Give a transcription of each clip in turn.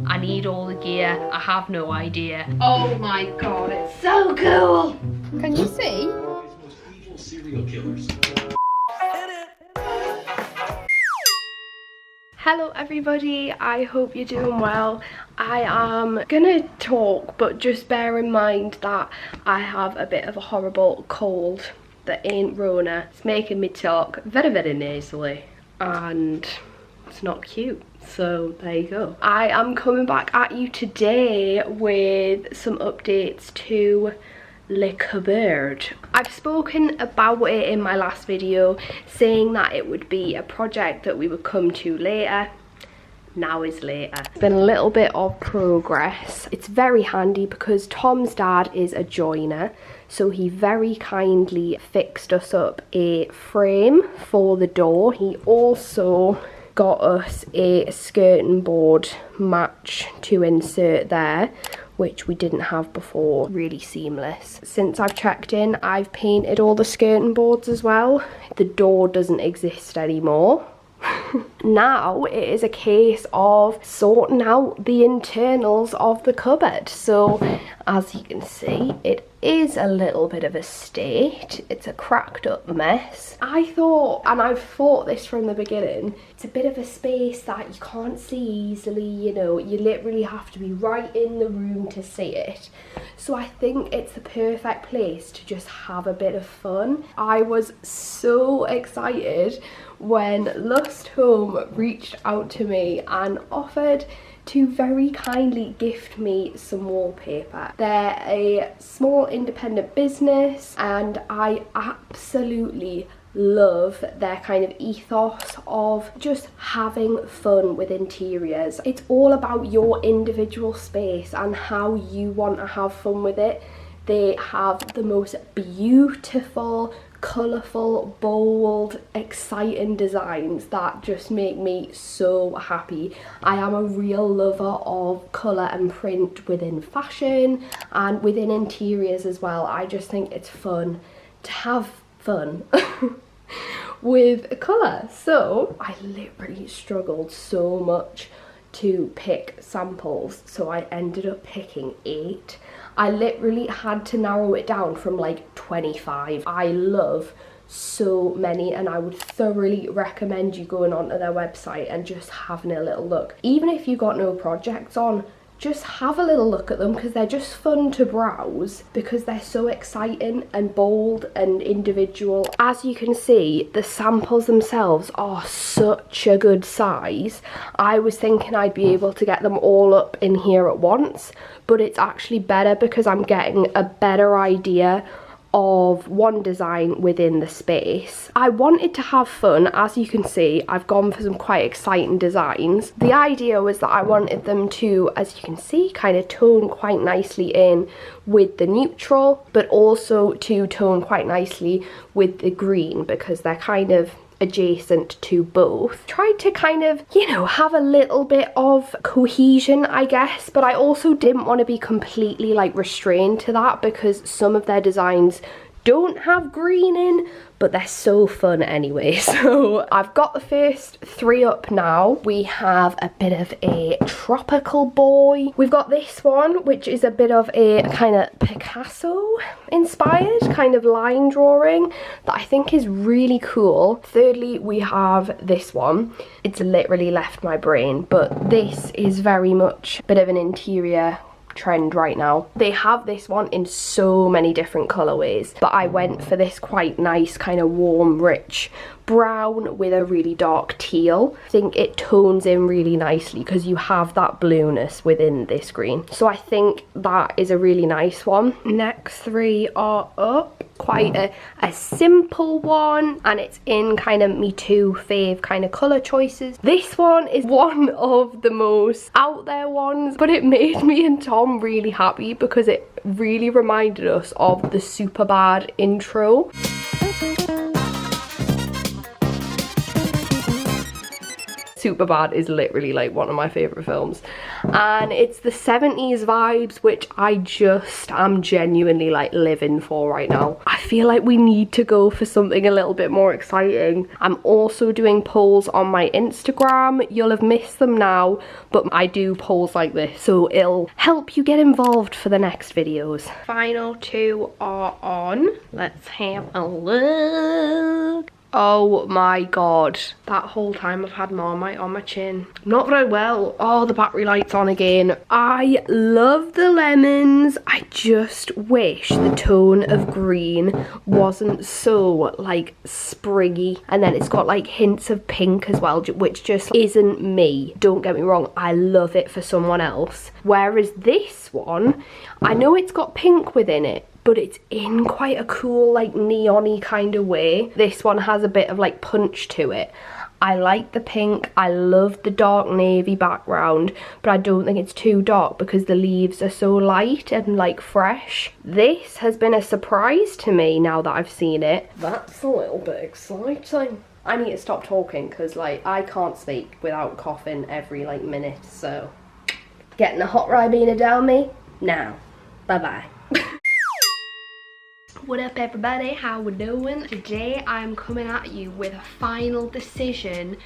I need all the gear. I have no idea. Oh my god, it's so cool. Can you see? Most evil serial killers. Hello everybody, I hope you're doing well. I am gonna talk, but just bear in mind that I have a bit of a horrible cold that ain't Rona. It's making me talk very, very nasally and it's not cute. So there you go. I am coming back at you today with some updates to Lakey. I've spoken about it in my last video, saying that it would be a project that we would come to later. Now is later. It's been a little bit of progress. It's very handy because Tom's dad is a joiner, so he very kindly fixed us up a frame for the door. He also got us a skirting board match to insert there, which we didn't have before. Really seamless. Since I've checked in, I've painted all the skirting boards as well. The door doesn't exist anymore. Now it is a case of sorting out the internals of the cupboard. So as you can see, it is a little bit of a state. It's a cracked up mess. I thought, and I've thought this from the beginning, it's a bit of a space that you can't see easily, you know, you literally have to be right in the room to see it. So I think it's the perfect place to just have a bit of fun. I was so excited when Lust Home reached out to me and offered to very kindly gift me some wallpaper. They're a small independent business and I absolutely love their kind of ethos of just having fun with interiors. It's all about your individual space and how you want to have fun with it. They have the most beautiful, colourful, bold, exciting designs that just make me so happy. I am a real lover of colour and print within fashion and within interiors as well. I just think it's fun to have fun with colour. So I literally struggled so much to pick samples, so I ended up picking 8. I literally had to narrow it down from like 25. I love so many and I would thoroughly recommend you going onto their website and just having a little look. Even if you got no projects on, just have a little look at them because they're just fun to browse because they're so exciting and bold and individual. As you can see, the samples themselves are such a good size. I was thinking I'd be able to get them all up in here at once, but it's actually better because I'm getting a better idea of one design within the space. I wanted to have fun. As you can see, I've gone for some quite exciting designs. The idea was that I wanted them to, as you can see, kind of tone quite nicely in with the neutral, but also to tone quite nicely with the green because they're kind of adjacent to both. Tried to kind of, you know, have a little bit of cohesion, I guess, but I also didn't want to be completely like restrained to that because some of their designs don't have green in, but they're so fun anyway. So I've got the first 3 up now. We have a bit of a tropical boy. We've got this one, which is a bit of a kind of Picasso inspired kind of line drawing that I think is really cool. Thirdly, we have this one. It's literally left my brain, but this is very much a bit of an interior trend right now. They have this one in so many different colorways, but I went for this quite nice kind of warm, rich brown with a really dark teal. I think it tones in really nicely because you have that blueness within this green. So I think that is a really nice one. Next 3 are up. Quite a simple one, and it's in kind of me too fave kind of colour choices. This one is one of the most out there ones, but it made me and Tom really happy because it really reminded us of the Superbad intro. Superbad is literally like one of my favourite films. And it's the 70s vibes, which I just am genuinely like living for right now. I feel like we need to go for something a little bit more exciting. I'm also doing polls on my Instagram. You'll have missed them now, but I do polls like this, so it'll help you get involved for the next videos. Final two are on. Let's have a look. Oh my god, that whole time I've had Marmite on my chin. Not very well. Oh, the battery light's on again. I love the lemons. I just wish the tone of green wasn't so like springy, and then it's got like hints of pink as well, which just isn't me. Don't get me wrong, I love it for someone else. Whereas this one, I know it's got pink within it, but it's in quite a cool like neon-y kind of way. This one has a bit of like punch to it. I like the pink, I love the dark navy background, but I don't think it's too dark because the leaves are so light and like fresh. This has been a surprise to me now that I've seen it. That's a little bit exciting. I need to stop talking because like I can't speak without coughing every like minute, so getting a hot Ribena down me now. Bye bye. What up everybody, how we doing? Today I'm coming at you with a final decision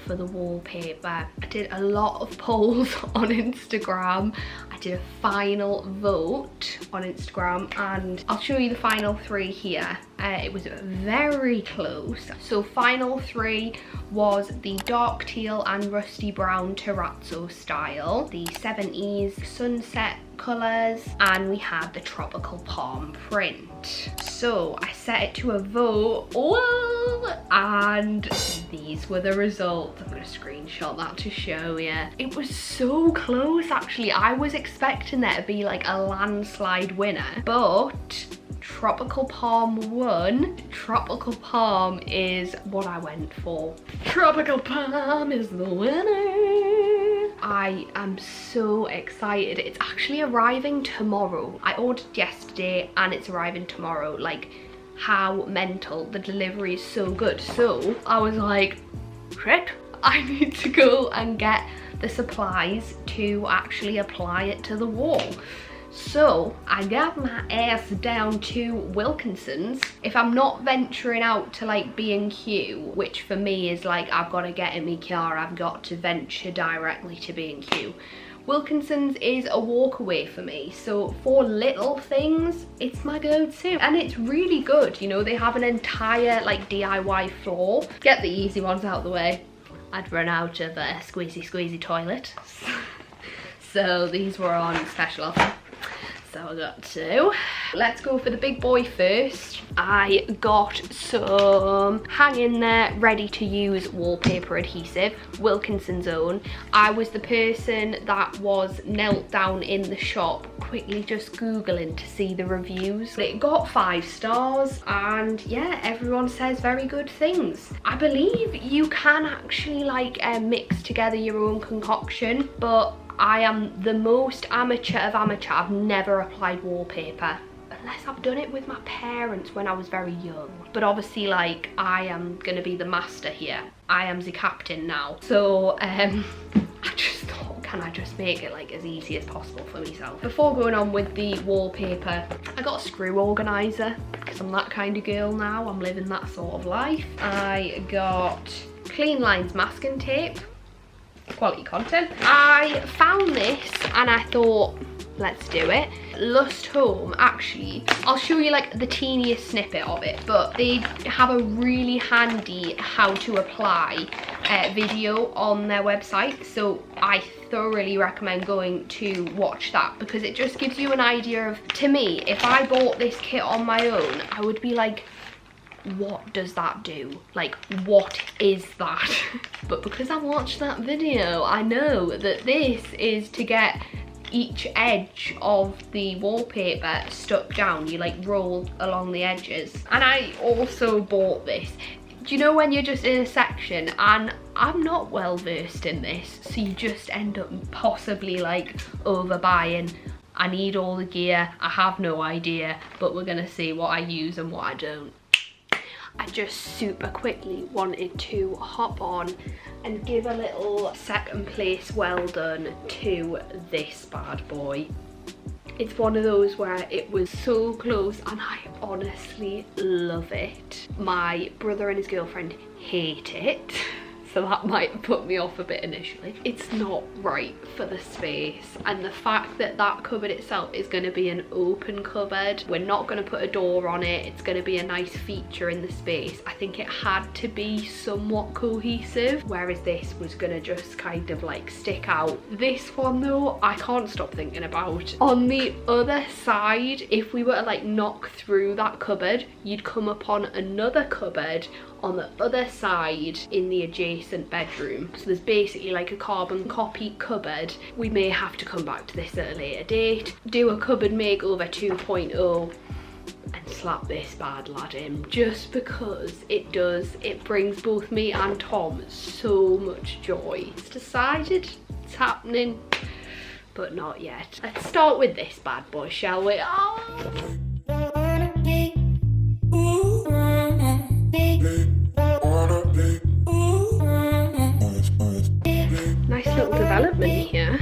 for the wallpaper. I did a lot of polls on Instagram. I did a final vote on Instagram and I'll show you the final three here. It was very close. So final three was the dark teal and rusty brown terrazzo style, the 70s sunset colours, and we had the tropical palm print. So I set it to a vote, and these were the results. I'm gonna screenshot that to show you. It was so close actually. I was expecting there to be like a landslide winner, but tropical palm won. Tropical palm is what I went for. Tropical palm is the winner. I am so excited. It's actually arriving tomorrow. I ordered yesterday and it's arriving tomorrow. Like, how mental. The delivery is so good. So I was like, shit, I need to go and get the supplies to actually apply it to the wall. So I got my ass down to Wilkinson's. If I'm not venturing out to like B&Q, which for me is like I've got to get in my car, I've got to venture directly to B&Q. Wilkinson's is a walk away for me, so for little things it's my go-to, and it's really good. You know, they have an entire like DIY floor. Get the easy ones out of the way. I'd run out of a squeezy toilet. So these were on special offer, so I got two. Let's go for the big boy first. I got some hang in there ready to use wallpaper adhesive, Wilkinson's own. I was the person that was knelt down in the shop quickly just googling to see the reviews. It got 5 stars and yeah, everyone says very good things. I believe you can actually like mix together your own concoction, but I am the most amateur of amateur. I've never applied wallpaper, unless I've done it with my parents when I was very young. But obviously, like, I am gonna be the master here. I am the captain now. So, I just thought, can I just make it like as easy as possible for myself? Before going on with the wallpaper, I got a screw organizer because I'm that kind of girl now. I'm living that sort of life. I got Clean Lines masking tape. Quality content. I found this and I thought, let's do it. Lust Home, actually, I'll show you like the teeniest snippet of it, but they have a really handy how to apply video on their website, so I thoroughly recommend going to watch that because it just gives you an idea of, to me, if I bought this kit on my own, I would be like, what does that do? Like, what is that? But because I watched that video, I know that this is to get each edge of the wallpaper stuck down. You like roll along the edges. And I also bought this. Do you know when you're just in a section and I'm not well versed in this, so you just end up possibly like overbuying. I need all the gear, I have no idea, but we're gonna see what I use and what I don't. I just super quickly wanted to hop on and give a little second place well done to this bad boy. It's one of those where it was so close and I honestly love it. My brother and his girlfriend hate it, so that might have put me off a bit initially. It's not right for the space, and the fact that that cupboard itself is going to be an open cupboard, we're not going to put a door on it, it's going to be a nice feature in the space. I think it had to be somewhat cohesive, whereas this was going to just kind of like stick out. This one though, I can't stop thinking about. On the other side, if we were to like knock through that cupboard, you'd come upon another cupboard on the other side in the adjacent bedroom. So there's basically like a carbon copy cupboard. We may have to come back to this at a later date, do a cupboard makeover 2.0 and slap this bad lad in, just because it brings both me and Tom so much joy. It's decided, it's happening, but not yet. Let's start with this bad boy, shall we? Oh. Nice little development here.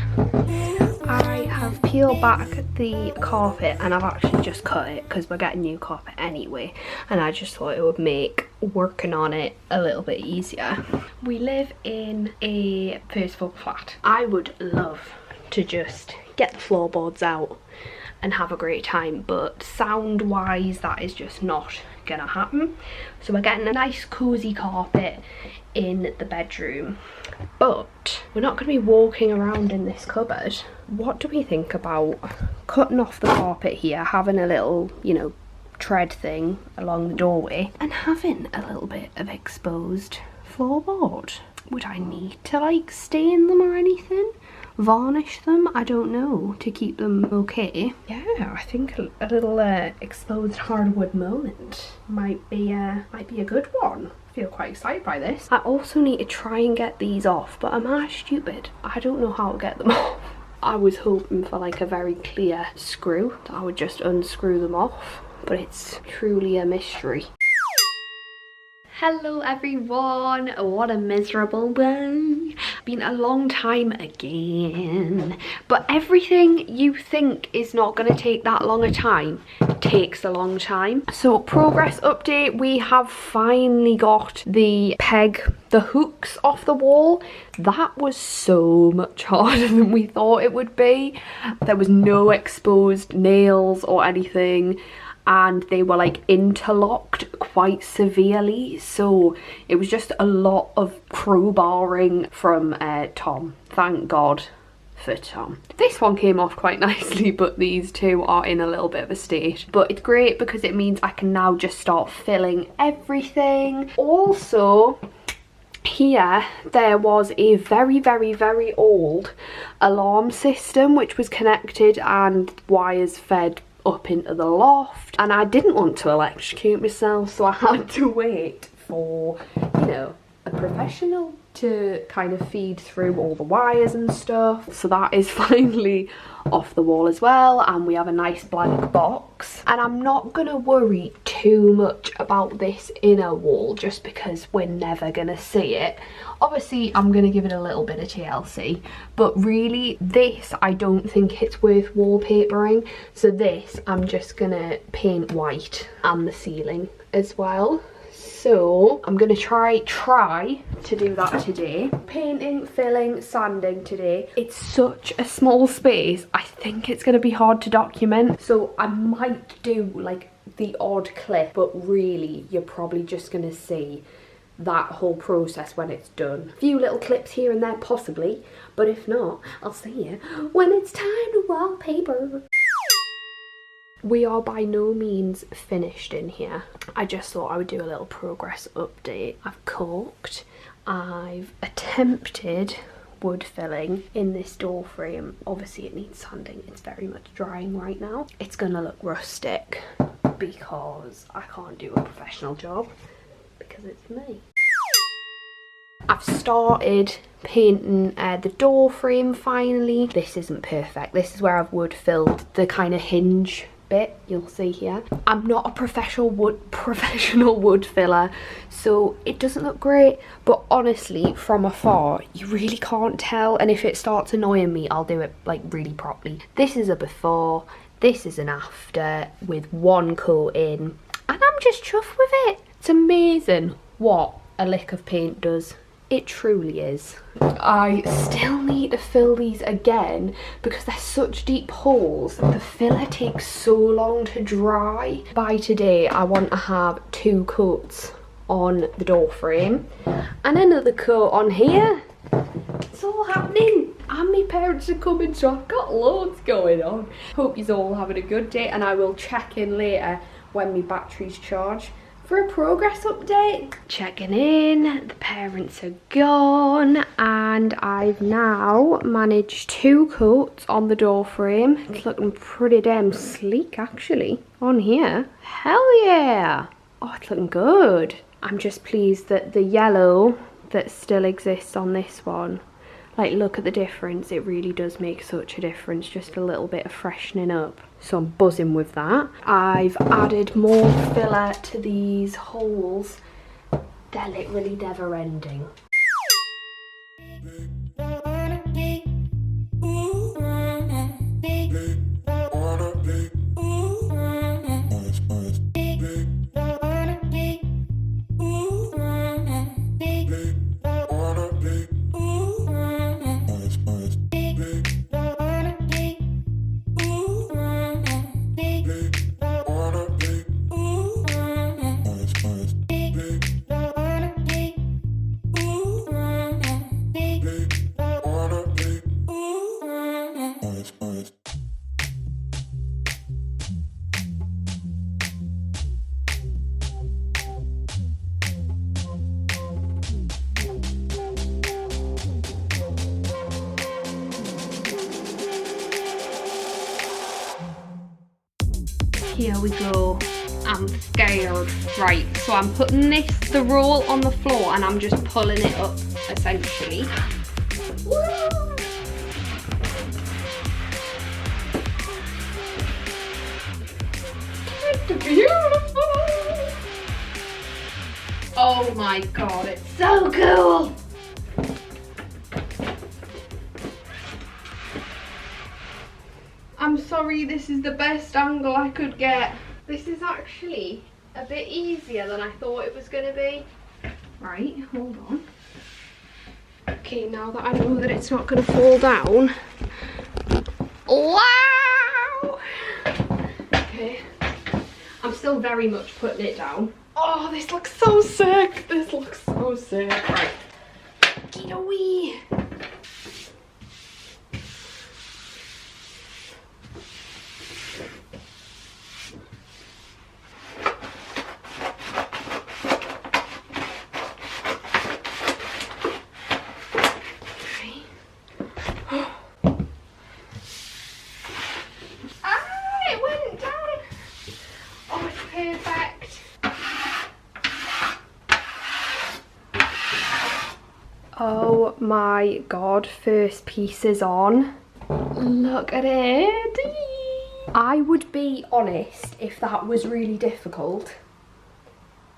I have peeled back the carpet and I've actually just cut it because we're getting new carpet anyway, and I just thought it would make working on it a little bit easier. We live in a first floor flat. I would love to just get the floorboards out and have a great time, but sound wise that is just not gonna happen. So we're getting a nice cozy carpet in the bedroom, but we're not going to be walking around in this cupboard. What do we think about cutting off the carpet here, having a little, you know, tread thing along the doorway, and having a little bit of exposed floorboard? Would I need to like stain them or anything? Varnish them? I don't know, to keep them okay. Yeah, I think a little exposed hardwood moment might be a good one. I feel quite excited by this. I also need to try and get these off, but am I stupid? I don't know how to get them off. I was hoping for like a very clear screw that I would just unscrew them off, but it's truly a mystery. Hello everyone, what a miserable day. Been a long time again, but everything you think is not going to take that long a time takes a long time. So progress update, we have finally got the hooks off the wall. That was so much harder than we thought it would be. There was no exposed nails or anything, and they were like interlocked quite severely, so it was just a lot of crowbarring from Tom. Thank God for Tom. This one came off quite nicely, but these two are in a little bit of a state. But it's great because it means I can now just start filling everything. Also, here there was a very old alarm system which was connected and wires fed up into the loft, and I didn't want to electrocute myself, so I had to wait for, you know, a professional to kind of feed through all the wires and stuff. So that is finally off the wall as well, and we have a nice blank box. And I'm not gonna worry too much about this inner wall just because we're never gonna see it. Obviously I'm gonna give it a little bit of TLC, but really this, I don't think it's worth wallpapering, so this I'm just gonna paint white, and the ceiling as well. So I'm gonna try to do that today. Painting, filling, sanding today. It's such a small space, I think it's gonna be hard to document, so I might do like the odd clip, but really you're probably just gonna see that whole process when it's done. A few little clips here and there possibly, but if not, I'll see you when it's time to wallpaper. We are by no means finished in here. I just thought I would do a little progress update. I've caulked, I've attempted wood filling in this door frame. Obviously it needs sanding, it's very much drying right now. It's gonna look rustic because I can't do a professional job because it's me. I've started painting the door frame finally. This isn't perfect. This is where I've wood filled the kind of hinge bit, you'll see here. I'm not a professional wood filler, so it doesn't look great, but honestly from afar you really can't tell, and if it starts annoying me I'll do it like really properly. This is a before, this is an after with one coat in, and I'm just chuffed with it. It's amazing what a lick of paint does. It truly is. I still need to fill these again because they're such deep holes. The filler takes so long to dry. By today, I want to have 2 coats on the door frame and another coat on here. It's all happening. And my parents are coming, so I've got loads going on. Hope you're all having a good day, and I will check in later when my battery's charged for a progress update. Checking in, the parents are gone, and I've now managed 2 coats on the door frame. It's looking pretty damn sleek actually on here. Hell yeah! Oh, it's looking good. I'm just pleased that the yellow that still exists on this one, like, look at the difference. It really does make such a difference, just a little bit of freshening up. So I'm buzzing with that. I've added more filler to these holes. They're literally never ending. Here we go. I'm scared. Right, so I'm putting the roll on the floor and I'm just pulling it up, essentially. Woo! It's beautiful! Oh my god, it's so cool! I'm sorry, this is the best angle I could get. This is actually a bit easier than I thought it was going to be. Right, hold on. Okay, now that I know that it's not going to fall down. Wow! Okay, I'm still very much putting it down. Oh, this looks so sick. This looks so sick. Right, get away. Oh my god, first piece is on. Look at it. I would be honest if that was really difficult.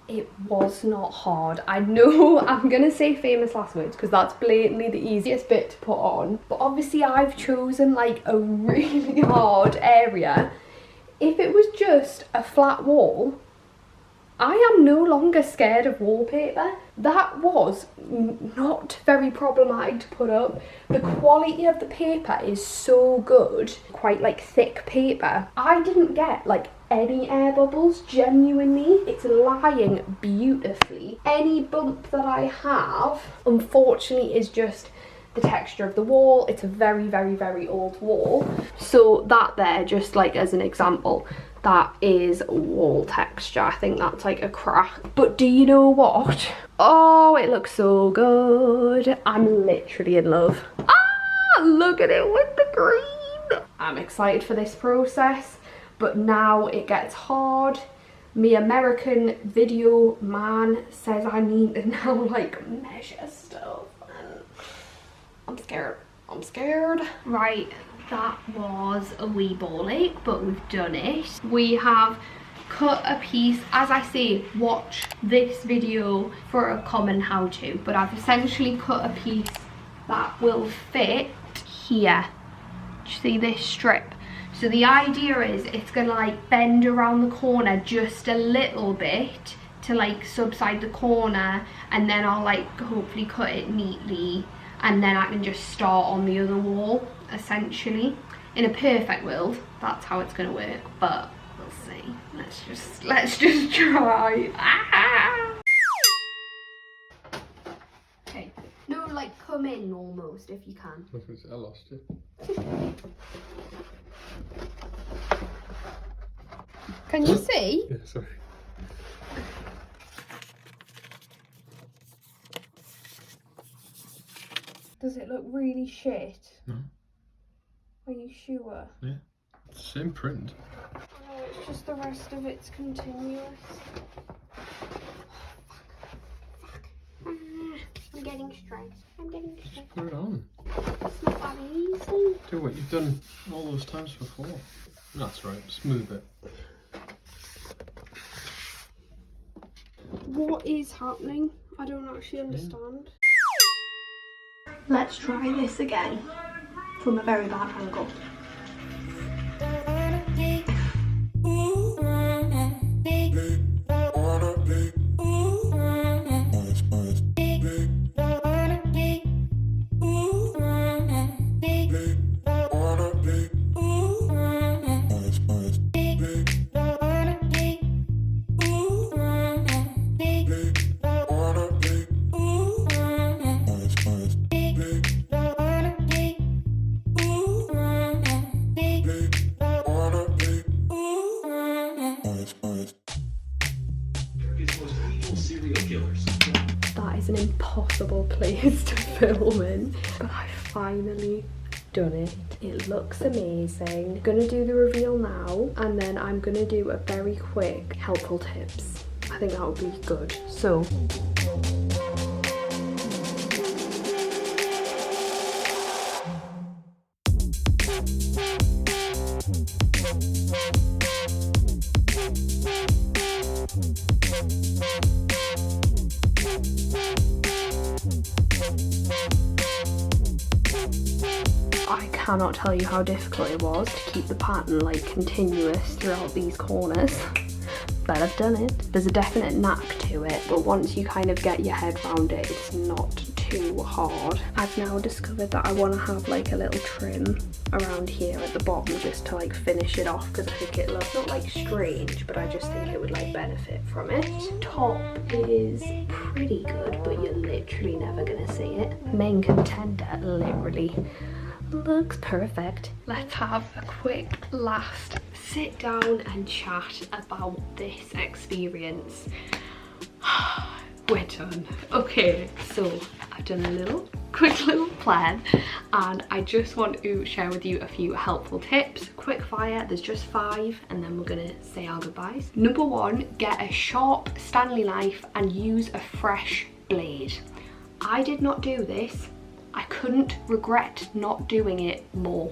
It was not hard. I know I'm gonna say famous last words because that's blatantly the easiest bit to put on, but obviously I've chosen like a really hard area. If it was just a flat wall, I am no longer scared of wallpaper. That was not very problematic to put up. The quality of the paper is so good, quite like thick paper. I didn't get like any air bubbles, genuinely. It's lying beautifully. Any bump that I have, unfortunately, is just the texture of the wall. It's a very, very, very old wall. So that there, just like as an example, that is wall texture. I think that's like a crack. But do you know what? Oh, it looks so good. I'm literally in love. Ah, look at it with the green. I'm excited for this process, but now it gets hard. Me American video man says I need to now like measure stuff. And I'm scared. I'm scared. Right, that was a wee ball ache, but we've done it. We have cut a piece. As I say, watch this video for a common how-to, but I've essentially cut a piece that will fit here. Do you see this strip? So the idea is it's gonna like bend around the corner just a little bit to like subside the corner, and then I'll like hopefully cut it neatly, and then I can just start on the other wall, essentially. In a perfect world, that's how it's gonna work, but we'll see. Let's just try. Ah! Okay, no, like come in almost if you can. I lost it. Can you see? Yeah, sorry. Does it look really shit? No. Are you sure? Yeah. Same print. Oh, it's just the rest of it's continuous. I'm getting stressed. Just put it on. It's not that easy. Do what you've done all those times before. That's right. Smooth it. What is happening? I don't actually understand. Let's try this again from a very bad angle. That is an impossible place to film in, but I finally done it. It looks amazing. I'm gonna do the reveal now, and then I'm gonna do a very quick helpful tips. I think that would be good. So I cannot tell you how difficult it was to keep the pattern like continuous throughout these corners, but I've done it. There's a definite knack to it, but once you kind of get your head around it, it's not too hard. I've now discovered that I want to have like a little trim around here at the bottom just to like finish it off, because I think it looks not like strange, but I just think it would like benefit from it. Top is pretty good, but you're literally never gonna see it. Main contender literally looks perfect. Let's have a quick last sit down and chat about this experience. We're done. Okay, so I've done a quick little plan, and I just want to share with you a few helpful tips. Quick fire, there's just 5, and then we're gonna say our goodbyes. Number 1, get a sharp Stanley knife and use a fresh blade. I did not do this. I couldn't regret not doing it more.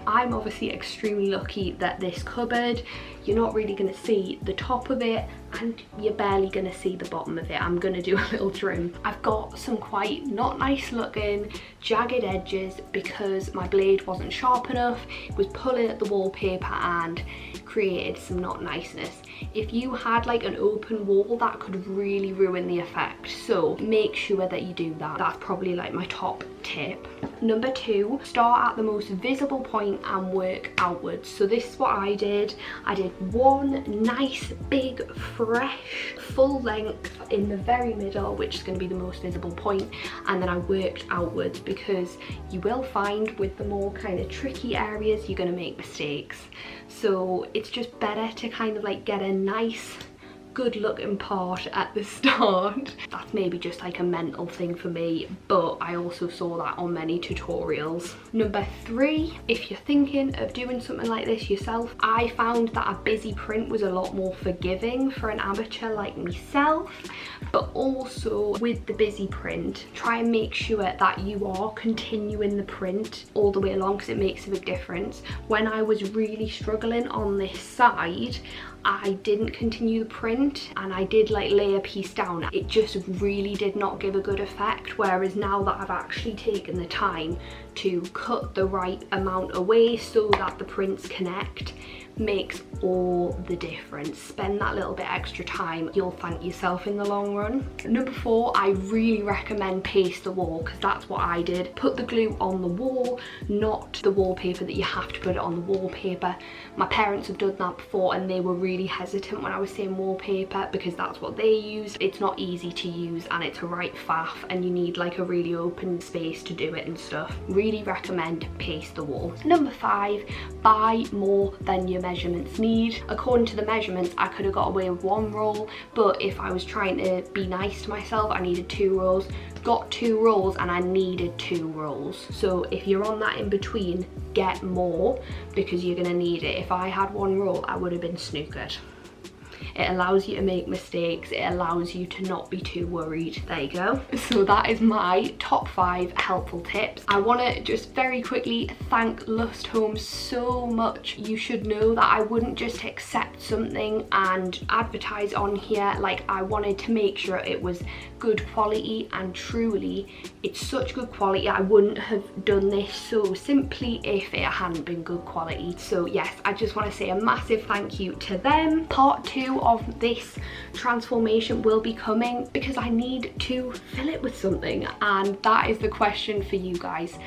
I'm obviously extremely lucky that this cupboard, you're not really going to see the top of it, and you're barely going to see the bottom of it. I'm going to do a little trim. I've got some quite not nice looking jagged edges because my blade wasn't sharp enough. It was pulling at the wallpaper and created some not niceness. If you had like an open wall, that could really ruin the effect, so make sure that you do that. That's probably like my top tip. Number 2, start at the most visible point and work outwards. So this is what I did. I did one nice big fresh full length in the very middle, which is going to be the most visible point, and then I worked outwards, because you will find with the more kind of tricky areas you're going to make mistakes. So it's just better to kind of like get a nice good looking part at the start. That's maybe just like a mental thing for me, but I also saw that on many tutorials. Number 3, if you're thinking of doing something like this yourself, I found that a busy print was a lot more forgiving for an amateur like myself. But also with the busy print, try and make sure that you are continuing the print all the way along, because it makes a big difference. When I was really struggling on this side, I didn't continue the print and I did like lay a piece down. It just really did not give a good effect, whereas now that I've actually taken the time to cut the right amount away so that the prints connect, makes all the difference. Spend that little bit extra time, you'll thank yourself in the long run. Number 4, I really recommend paste the wall, because that's what I did. Put the glue on the wall, not the wallpaper that you have to put it on the wallpaper. My parents have done that before and they were really hesitant when I was saying wallpaper, because that's what they use. It's not easy to use and it's a right faff, and you need like a really open space to do it and stuff. Really recommend paste the wall. Number 5, buy more than your measurements need. According to the measurements, I could have got away with 1 roll, but if I was trying to be nice to myself, I needed 2 rolls. Got 2 rolls and I needed 2 rolls. So if you're on that in between, get more, because you're gonna need it. If I had 1 roll, I would have been snookered. It allows you to make mistakes, it allows you to not be too worried. There you go. So that is my top 5 helpful tips. I want to just very quickly thank Lust Home so much. You should know that I wouldn't just accept something and advertise on here. Like, I wanted to make sure it was good quality, and truly it's such good quality. I wouldn't have done this so simply if it hadn't been good quality. So yes, I just want to say a massive thank you to them. Part 2 of this transformation will be coming, because I need to fill it with something, and that is the question for you guys.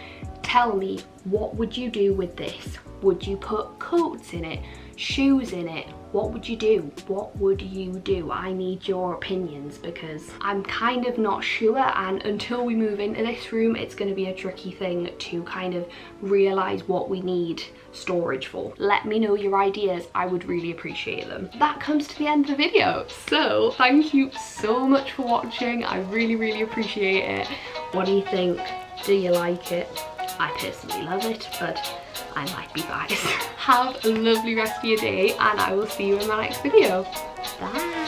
Tell me, what would you do with this? Would you put coats in it, shoes in it? What would you do? What would you do? I need your opinions, because I'm kind of not sure, and until we move into this room, it's going to be a tricky thing to kind of realize what we need storage for. Let me know your ideas, I would really appreciate them. That comes to the end of the video, so thank you so much for watching. I really appreciate it. What do you think? Do you like it? I personally love it, but I might be biased. Have a lovely rest of your day, and I will see you in my next video. Bye.